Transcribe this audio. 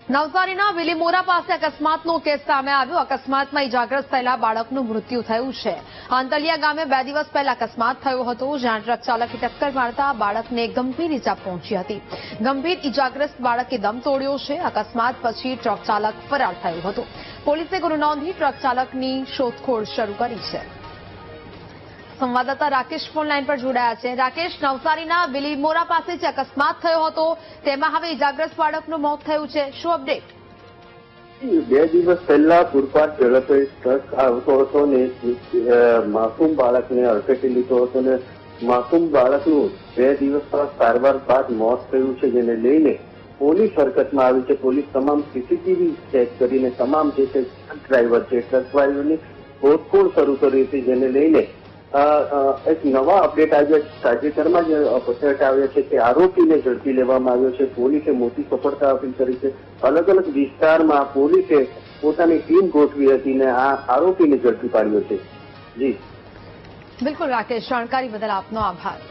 નવસારીના વિલીમોરા પાસે અકસ્માતનો કેસ સામે આવ્યો। અકસ્માતમાં ઇજાગ્રસ્ત થયેલા બાળકનું મૃત્યુ થયું છે। આંતલિયા ગામે 2 દિવસ પહેલા અકસ્માત થયો હતો, જ્યાં ટ્રક ચાલકે ટક્કર મારતા બાળકને ગંભીર ઇજા પહોંચી હતી। ગંભીર ઇજાગ્રસ્ત બાળકે દમ તોડ્યો છે। અકસ્માત પછી ટ્રક ચાલક ફરાર થયો હતો। પોલીસે ગુનો નોંધી ટ્રક ચાલકની શોધખોળ શરૂ કરી છે। સંવાદદાતા રાકેશ ફોન લાઈન પર જોડાયા છે। રાકેશ, નવસારીના વિલીમોરા પાસે જે અકસ્માત થયો હતો તેમાં હવે ઇજાગ્રસ્ત બાળકનું મોત થયું છે, શું અપડેટ? 2 દિવસ પહેલા પૂરપાટ ઝડપે ટ્રક આવતો હતો ને માસૂમ બાળકને અડફેટે લીધો હતો ને માસૂમ બાળકનું 2 દિવસ સારવાર બાદ મોત થયું છે, જેને લઈને પોલીસ હરકતમાં આવી છે। પોલીસ તમામ સીસીટીવી ચેક કરીને તમામ જે છે ટ્રક ડ્રાઈવર છે ટ્રક ડ્રાઈવરની શોધખોળ શરૂ કરી હતી, જેને લઈને એક નવા અપડેટ આજે તાજેતરમાં જ અપડેટ આવ્યા છે કે આરોપીને ઝડપી લેવામાં આવ્યો છે। પોલીસે મોટી સફળતા હાંસલ કરી છે। અલગ અલગ વિસ્તારમાં પોલીસે પોતાની ટીમ ગોઠવી હતી ને આ આરોપીને ઝડપી પાડ્યો છે। જી બિલકુલ રાકેશ, જાણકારી બદલ આપનો આભાર।